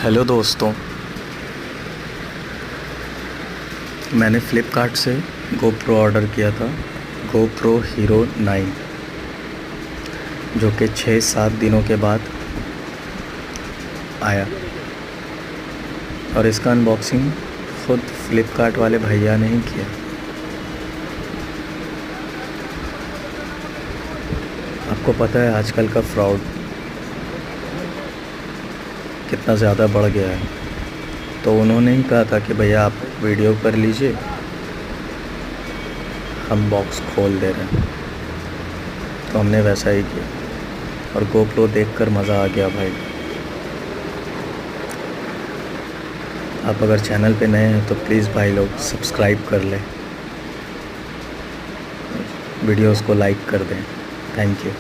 Hello दोस्तों, मैंने Flipkart से GoPro ऑर्डर किया था। GoPro Hero 9 जो कि 6-7 दिनों के बाद आया और इसका अनबॉक्सिंग ख़ुद फ़्लिपकार्ट वाले भैया ने ही किया। आपको पता है आजकल का फ्रॉड कितना ज़्यादा बढ़ गया है, तो उन्होंने ही कहा था कि भैया आप वीडियो कर लीजिए, हम बॉक्स खोल दे रहे हैं। तो हमने वैसा ही किया और GoPro देखकर मज़ा आ गया भाई। आप अगर चैनल पे नए हैं तो प्लीज़ भाई लोग सब्सक्राइब कर लें, वीडियोस को लाइक कर दें। Thank you.